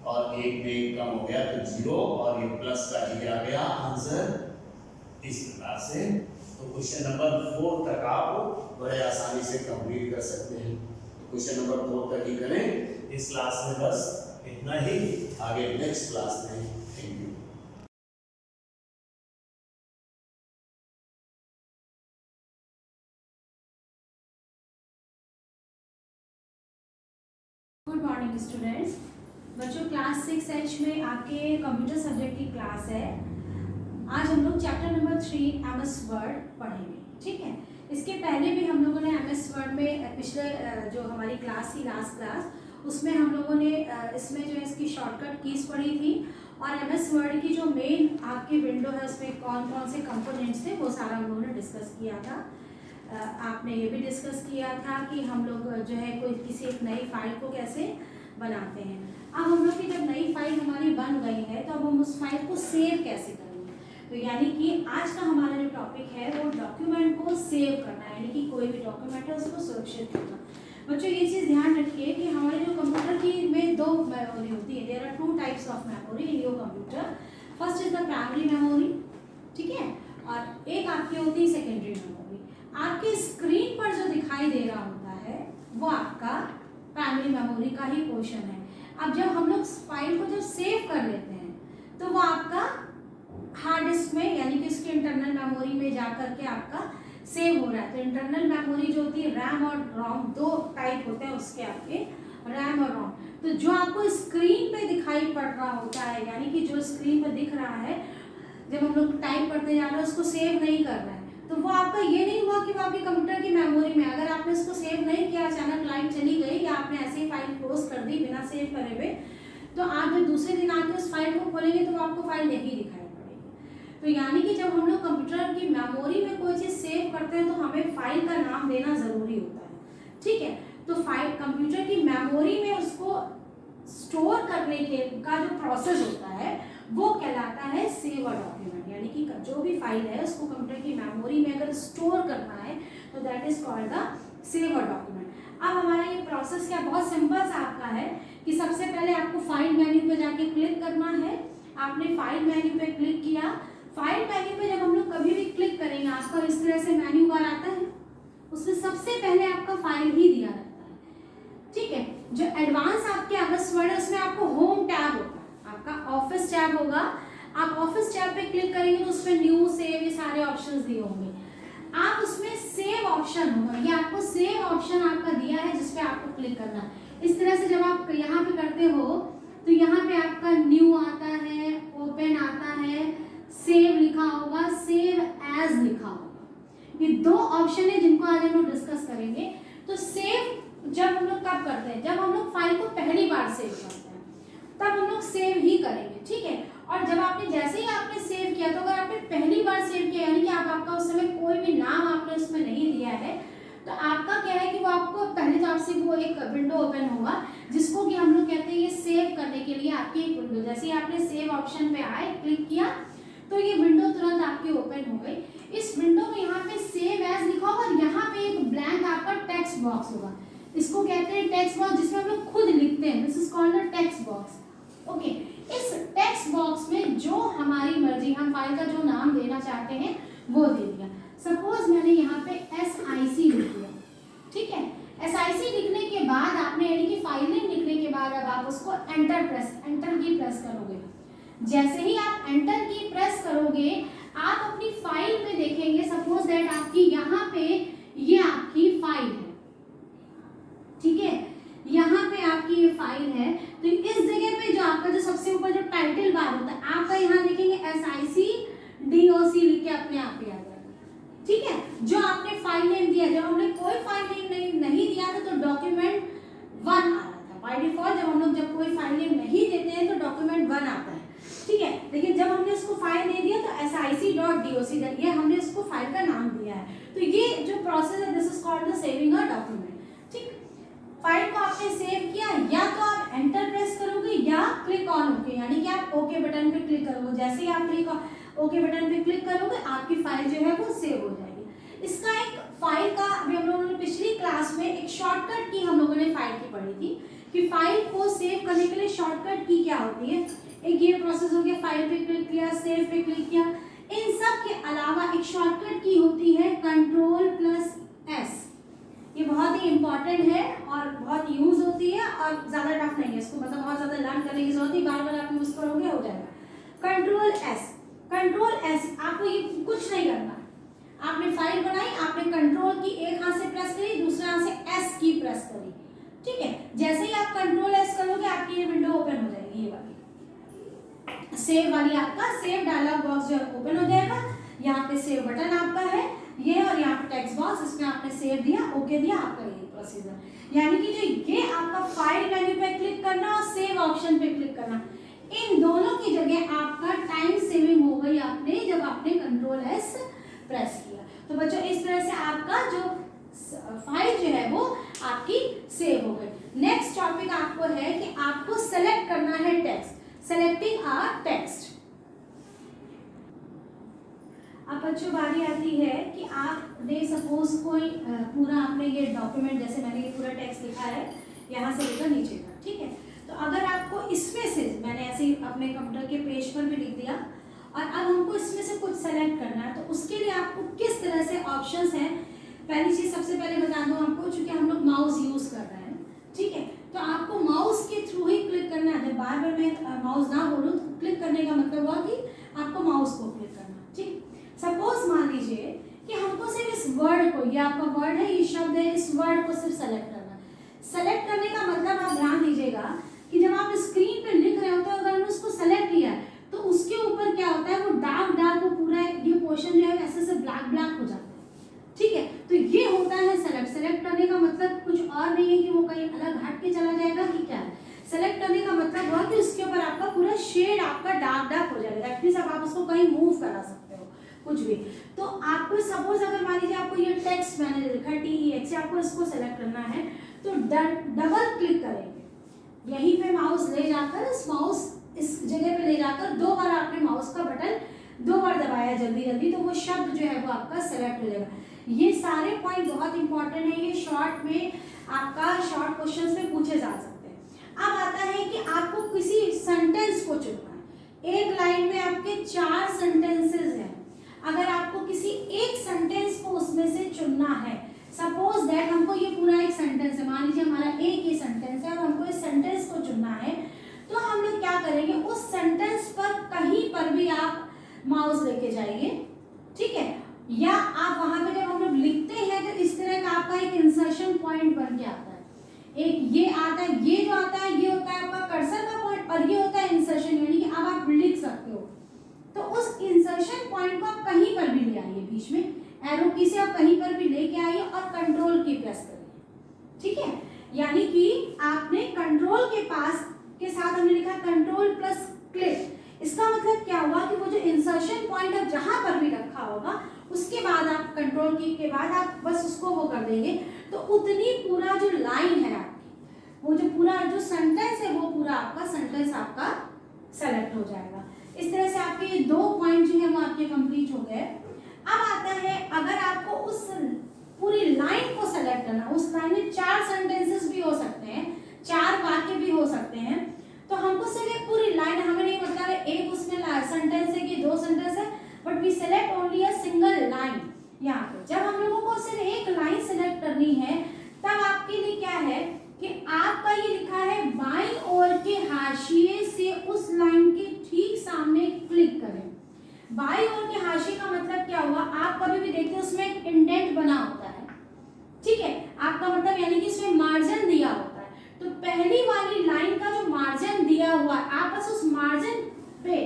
और 1 में 1 कम हो गया तो 0 और ये प्लस का ही आ गया आंसर। इस प्रकार से तो क्वेश्चन नंबर 4 तक आप बड़े आसानी से कंप्लीट कर सकते हैं। तो क्वेश्चन नंबर 4 तक ही करें इस क्लास में, बस इतना ही। आगे नेक्स्ट क्लास में। Thank you. Good morning students. बच्चों क्लास 6H में आपके कंप्यूटर सब्जेक्ट की क्लास है। आज हम लोग चैप्टर नंबर 3 MS वर्ड पढ़ेंगे, ठीक है। इसके पहले भी हम लोगों ने MS वर्ड में पिछले जो हमारी क्लास थी लास्ट क्लास, उसमें हम लोगों ने इसमें जो है इसकी शॉर्टकट कीज पढ़ी थी और MS वर्ड की जो मेन आपकी विंडो है उसमें कौन कौन से कंपोनेंट्स थे वो सारा हम लोगों ने डिस्कस किया था। आपने ये भी डिस्कस किया था कि हम लोग जो है कोई किसी एक नई फाइल को कैसे बनाते हैं। अब हम लोग की जब नई फाइल हमारी बन गई है तो अब हम उस फाइल को सेव कैसे करेंगे। तो यानी कि आज का हमारा जो टॉपिक है वो डॉक्यूमेंट को सेव करना है, यानी कि कोई भी डॉक्यूमेंट है उसको सुरक्षित करना। बच्चों ये चीज़ ध्यान रखिए कि हमारे जो कंप्यूटर की में 2 मेमोरी होती है। There are 2 types of memory in your computer. First is the primary memory, ठीक है, और एक आपकी होती है सेकेंडरी मेमोरी। आपकी स्क्रीन पर जो दिखाई दे रहा होता है वो आपका प्राइमरी मेमोरी का ही पोर्शन है। अब जब हम लोग फाइल को जब सेव कर लेते हैं तो वो आपका हार्ड डिस्क में यानी कि उसकी इंटरनल मेमोरी में जा करके आपका सेव हो रहा है। तो इंटरनल मेमोरी जो होती है रैम और रोम 2 टाइप होते हैं उसके आपके, रैम और रोम। तो जो आपको स्क्रीन पे दिखाई पड़ रहा होता है यानी कि जो स्क्रीन पे दिख रहा है जब हम लोग टाइप करते जा रहे हैं उसको सेव नहीं कर रहे हैं, तो वो आपका ये नहीं हुआ कि वो आपके कंप्यूटर की मेमोरी में, अगर आपने इसको सेव नहीं किया, अचानक लाइट चली गई या आपने ऐसे ही फाइल क्लोज कर दी बिना सेव करे हुए, तो आप जब दूसरे दिन आके उस फाइल को खोलेंगे तो आपको फाइल नहीं दिखाई पड़ेगी। तो यानी कि जब हम लोग कंप्यूटर की मेमोरी में कोई चीज़ सेव करते हैं तो हमें फाइल का नाम देना ज़रूरी होता है, ठीक है। तो फाइल कंप्यूटर की मेमोरी में उसको स्टोर करने का जो प्रोसेस होता है वो कहलाता है सेव अ डॉक्यूमेंट। यानी कि जो भी फाइल है उसको कंप्यूटर की मेमोरी में अगर स्टोर करना है तो that is called the save a document. अब हमारा ये प्रोसेस क्या बहुत सिंपल सा आपका है कि सबसे पहले आपको फाइल मेन्यू पे जाके क्लिक करना है। आपने फाइल मेन्यू पे क्लिक किया। फाइल मेन्यू पे जब हम लोग कभी भी क्लिक करेंगे आपका इस तरह से मेन्यू बार आता है, उसमें सबसे पहले आपका फाइल ही दिया रहता है, ठीक है। जो एडवांस आपके एमएस वर्ड है उसमें आपको होम टैब होता है, आपका ऑफिस टैब होगा। आप ऑफिस टैब पे क्लिक करेंगे तो उसमें न्यू सेव ये सारे ऑप्शंस दिए होंगे। आप उसमें सेव ऑप्शन होगा, ये आपको सेव ऑप्शन आपका दिया है जिस पे आपको क्लिक करना है। इस तरह से जब आप यहाँ पे करते हो तो यहाँ पे आपका न्यू आता है, ओपन आता है, सेव लिखा होगा, सेव एज लिखा होगा। ये दो ऑप्शन है जिनको आज हम लोग डिस्कस करेंगे। तो सेव जब हम लोग कब करते हैं, जब हम लोग फाइल को पहली बार सेव करते हैं तब हम लोग सेव ही करेंगे, ठीक है। और जब आपने जैसे ही आपने सेव किया, तो अगर आपने पहली बार सेव किया यानी कि आपका उस समय कोई भी नाम आपने उसमें नहीं दिया है, तो आपका क्या है कि वो आपको पहले तो आपसे वो एक विंडो ओपन होगा जिसको कि हम लोग कहते हैं ये सेव करने के लिए आपकी एक विंडो। जैसे ही आपने सेव ऑप्शन पे आए, क्लिक किया तो ये विंडो तुरंत आपकी ओपन हो गई। इस विंडो में यहाँ पे सेव एज लिखा होगा और यहाँ पे एक ब्लैंक आपका टेक्स्ट बॉक्स होगा। इसको कहते हैं टेक्स्ट बॉक्स, जिसमें हम लोग खुद लिखते हैं। This is called the text box. Okay, इस टेक्स्ट बॉक्स में जो हमारी मर्जी, हम फाइल का जो नाम देना चाहते हैं वो दे दिया। सपोज मैंने यहाँ पे SIC लिख दिया, ठीक है। SIC लिखने के बाद आपने यानी कि फाइल नेम लिखने के बाद अब आप उसको एंटर की प्रेस करोगे। जैसे ही आप एंटर की प्रेस करोगे आप अपनी फाइल में देखेंगे, सपोज दैट आपकी यहाँ पे ये आपकी फाइल है, ठीक है। यहाँ पे आपकी ये फाइल है, तो इस जगह पे जो आपका जो सबसे ऊपर जो टाइटल बार होता है आपका यहाँ देखेंगे SIC DOC लिख के अपने आप ही आ जाएगा, ठीक है। जो आपने फाइल नेम दिया, जब हमने कोई फाइल नेम नहीं दिया था तो डॉक्यूमेंट 1 आ रहा था बाय डिफॉल्ट। जब कोई फाइल नेम नहीं देते हैं तो डॉक्यूमेंट 1 आता है, ठीक है। लेकिन जब हमने उसको फाइल दे दिया तो SIC.DOC ये हमने उसको फाइल का नाम दिया है। तो ये जो प्रोसेस है this is called the saving a document, ठीक। फाइल को आपने सेव किया, या तो आप एंटर प्रेस करोगे या क्लिक ऑन ओके, यानी कि आप ओके बटन पे क्लिक करोगे। जैसे ही आप ओके बटन पे क्लिक करोगे आपकी फाइल जो है वो सेव हो जाएगी। इसका एक फाइल का अभी हम लोगों ने पिछली क्लास में एक शॉर्टकट की हम लोगों ने फाइल की पढ़ी थी कि फाइल को सेव करने के लिए शॉर्टकट की क्या होती है। एक ये प्रोसेस हो गया, फाइल पे क्लिक किया, सेव पे क्लिक किया। इन सब के अलावा एक शॉर्टकट की होती है Ctrl+S। ये बहुत ही इंपॉर्टेंट है और बहुत यूज होती है और ज़्यादा टफ नहीं है, इसको मतलब बहुत ज़्यादा लर्न करने की जरूरत नहीं, बार बार आप यूज करोगे हो जाएगा। Ctrl+S आपको ये कुछ नहीं करना। आपने फाइल बनाई, आपने कंट्रोल की एक हाथ से प्रेस करी, दूसरे हाथ से S की प्रेस करी, ठीक है। जैसे ही आप Ctrl+S करोगे आपकी ये विंडो ओपन हो जाएगी, ये वाली सेव वाली, आपका सेव डायलॉग बॉक्स जो है ओपन हो जाएगा। यहाँ पे सेव बटन आपका है ये, और यहाँ पे टेक्स्ट बॉक्स, इसमें आपने सेव दिया, ओके दिया, आपका ये प्रोसीजर। यानी कि जो ये आपका फाइल मेन्यू पे क्लिक करना और सेव ऑप्शन पे क्लिक करना, इन दोनों की जगह आपका टाइम सेविंग हो गई आपने जब आपने Ctrl+S प्रेस किया। तो बच्चों इस तरह से आपका जो फाइल जो है वो आपकी सेव हो गई। नेक्स्ट टॉपिक आपको है कि आपको सेलेक्ट करना है टेक्स्ट, सेलेक्टिंग अ टेक्स्ट। अब बच्चों बारी आती है कि आपने सपोज कोई पूरा आपने ये डॉक्यूमेंट, जैसे मैंने ये पूरा टेक्स्ट लिखा है यहाँ से लेकर नीचे तक, ठीक है। तो अगर आपको इसमें से, मैंने ऐसे ही अपने कंप्यूटर के पेज पर भी लिख दिया और अब हमको इसमें से कुछ सेलेक्ट करना है, तो उसके लिए आपको किस तरह से ऑप्शंस हैं। पहली चीज सबसे पहले बता दूं आपको, चूंकि हम लोग माउस यूज कर रहे हैं, ठीक है, तो आपको माउस के थ्रू ही क्लिक करना है। जब बार बार मैं माउस ना बोलूं तो क्लिक करने का मतलब हुआ कि आपको माउस को क्लिक करना, ठीक। सपोज मान लीजिए कि हमको सिर्फ इस वर्ड को, ये आपका वर्ड है, ये शब्द है, इस वर्ड को सिर्फ सेलेक्ट करना। सेलेक्ट करने का मतलब आप ध्यान दीजिएगा कि जब आप स्क्रीन पे लिख रहे होते हो, अगर हमने उसको सेलेक्ट किया तो उसके ऊपर क्या होता है, वो डार्क वो पूरा ये पोर्शन जो है ऐसे से ब्लैक हो जाता है, ठीक है। तो ये होता है सेलेक्ट करने का मतलब कुछ और नहीं है कि वो कहीं अलग हट के चला जाएगा कि क्या है। सेलेक्ट करने का मतलब हुआ कि उसके ऊपर आपका पूरा शेड आपका डार्क हो जाएगा, दैट मींस आप उसको कहीं मूव करा सकते हो कुछ भी। तो आपको सपोज अगर मान लीजिए आपको ये टेक्स्ट मैंने लिखा TEX, आपको इसको सेलेक्ट करना है तो डबल क्लिक करेंगे, यहीं पे माउस ले जाकर इस जगह पे ले जाकर 2 बार आपने माउस का बटन 2 बार दबाया जल्दी, तो वो शब्द जो है वो आपका सेलेक्ट हो जाएगा। ये सारे पॉइंट बहुत इंपॉर्टेंट है, ये शॉर्ट में आपका शॉर्ट क्वेश्चंस में पूछे जा सकते हैं। अब आता है कि आपको किसी सेंटेंस को चुनना है। एक लाइन में आपके 4 सेंटेंसेस हैं। अगर आपको किसी एक सेंटेंस को उसमें से चुनना है, सपोज दैट हमको ये पूरा एक सेंटेंस है, मान लीजिए हमारा एक ही सेंटेंस है और हमको इस सेंटेंस को चुनना है, तो हम लोग क्या करेंगे, उस सेंटेंस पर कहीं पर भी आप माउस लेके जाइए, ठीक है, या आप वहां पे जब हम लोग लिखते हैं तो इस तरह का आपका एक इंसर्शन पॉइंट बन के आता है। एक ये आता है, ये जो आता है ये होता है आपका कर्सर का पॉइंट और ये होता है इंसर्शन, यानी कि अब आप लिख सकते हो। तो उस इंसर्शन पॉइंट को आप कहीं पर भी ले आइए, बीच में एरो की से आप कहीं पर भी लेके आइए और कंट्रोल की प्रेस करिए, ठीक है। यानी कि आपने कंट्रोल के पास के साथ हमने लिखा कंट्रोल प्लस क्लिक। इसका मतलब क्या हुआ कि वो जो इंसर्शन पॉइंट अब जहां पर भी रखा होगा उसके बाद आप कंट्रोल की के बाद आप बस उसको वो कर देंगे, तो उतनी पूरा जो लाइन है आपकी, वो जो पूरा जो सेंटेंस है वो पूरा आपका सेंटेंस आपका सेलेक्ट हो जाएगा। इस तरह से आपके ये 2 पॉइंट जो है वो आपके कंप्लीट हो गए। अब आता है अगर आपको उस पूरी लाइन को सेलेक्ट करना, उस लाइन में 4 सेंटेंसेस भी हो सकते हैं, 4 वाक्य भी हो सकते हैं, तो हमको सिर्फ एक पूरी लाइन, हमें नहीं मतलब है एक उसमें सेंटेंस है कि 2 सेंटेंस है, but we select only a single line. यहाँ पे जब हम लोगों को सिर्फ एक लाइन सेलेक्ट करनी है तब आपके लिए क्या है कि आपका ये लिखा है बाईं ओर के हाशिए से उस लाइन के ठीक सामने क्लिक करें। बाईं ओर के हाशिए का मतलब क्या हुआ, आप कभी भी देखते हैं उसमें एक इंडेंट बना होता है, ठीक है, आपका मतलब यानी कि इसमें मार्जिन दिया होता है। तो पहली वाली लाइन का जो मार्जिन दिया हुआ है, आप बस उस मार्जिन पे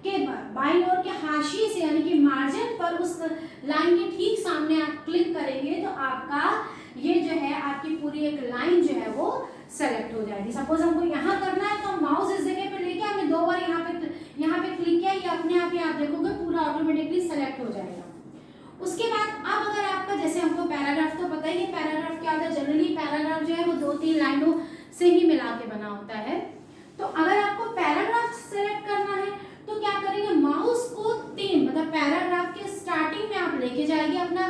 के बाईं ओर के हाशिए से यानी कि मार्जिन पर उस लाइन के ठीक सामने आप क्लिक करेंगे तो आपका ये जो है आपकी पूरी एक लाइन जो है वो सेलेक्ट हो जाएगी। सपोज हमको यहाँ करना है तो हम माउस इस जगह पे लेके हमने 2 बार यहाँ पे क्लिक किया, ये अपने आप ही आप देखोगे पूरा ऑटोमेटिकली सेलेक्ट हो जाएगा। उसके बाद अब अगर आपका जैसे हमको पैराग्राफ तो पता ही है, पैराग्राफ क्या होता है, जनरली पैराग्राफ जो है वो 2-3 लाइनों से ही मिला के बना होता है। तो अगर आपको पैराग्राफ सेलेक्ट करना है तो क्या करेंगे, माउस को 3 मतलब पैराग्राफ के स्टार्टिंग में आप लेके जाएंगे अपना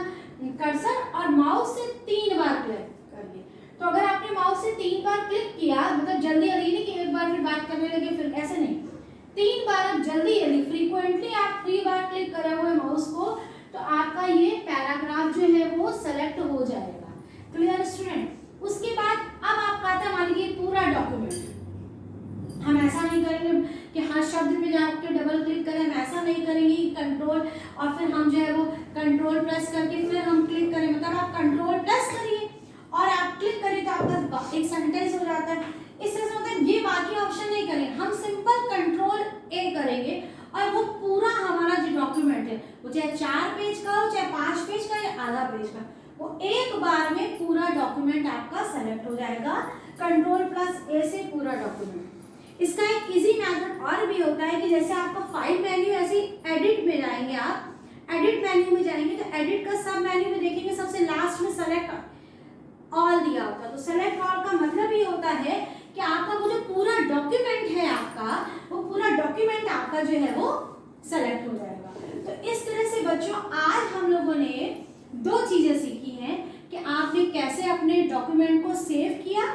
कर्सर और माउस से 3 बार क्लिक करिए। तो अगर आपने माउस से 3 बार क्लिक किया, मतलब जल्दी जल्दी नहीं कि एक बार फिर बात करने लगे, फिर ऐसे नहीं, 3 बार आप जल्दी जल्दी फ्रीक्वेंटली आप 3 बार क्लिक करे हुए माउस को, तो आपका ये पैराग्राफ जो है वो सेलेक्ट हो जाएगा। Clear student? उसके बाद अब आपका आता है मान लीजिए पूरा डॉक्यूमेंट, हम ऐसा नहीं करेंगे कि हाँ शब्द पे जाके डबल क्लिक करें, हम ऐसा नहीं करेंगे कंट्रोल और फिर हम जो है वो कंट्रोल प्रेस करके फिर हम क्लिक करें, मतलब आप कंट्रोल प्रेस करिए और आप क्लिक करिए तो आपका एक सेंटेंस हो जाता है। इस तरह से मतलब ये बाकी ऑप्शन नहीं करेंगे, हम सिंपल कंट्रोल ए करेंगे और वो पूरा हमारा जो डॉक्यूमेंट है वो चाहे 4 पेज का हो, चाहे 5 पेज का या आधा पेज का, वो एक बार में पूरा डॉक्यूमेंट आपका सेलेक्ट हो जाएगा कंट्रोल प्लस ए से पूरा डॉक्यूमेंट। इसका एक इजी मेथड और भी होता है कि जैसे आपका फाइल मेन्यू ऐसे एडिट में जाएंगे, आप एडिट मेन्यू में जाएंगे तो एडिट का सब मेन्यू में देखेंगे सबसे लास्ट में सेलेक्ट ऑल दिया होता है। तो सेलेक्ट ऑल का मतलब ये होता है कि आपका वो जो पूरा डॉक्यूमेंट है आपका, वो पूरा डॉक्यूमेंट आपका जो है वो सेलेक्ट हो जाएगा। तो इस तरह से बच्चों आज हम लोगों ने 2 चीजें सीखी हैं कि आपने कैसे अपने डॉक्यूमेंट को सेव किया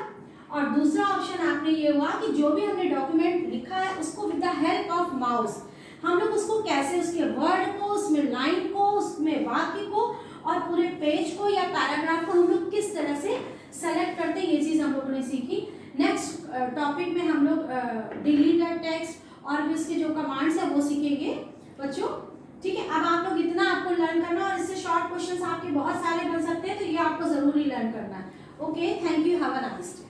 और दूसरा ऑप्शन आपने ये हुआ कि जो भी हमने डॉक्यूमेंट लिखा है उसको with the help of mouse हम लोग उसको कैसे उसके वर्ड को, उसमें लाइन को, उसमें वाक्य को और पूरे पेज को या पैराग्राफ को हम लोग किस तरह से सेलेक्ट करते हैं, ये चीज़ हम लोगों ने सीखी। नेक्स्ट टॉपिक में हम लोग डिलीट टेक्स्ट और भी उसके जो कमांड्स है वो सीखेंगे बच्चों, ठीक है। अब आप लोग इतना आपको लर्न करना और इससे शॉर्ट क्वेश्चंस आपके बहुत सारे बन सकते हैं, तो ये आपको जरूरी लर्न करना है। Okay, thank you, have a nice day.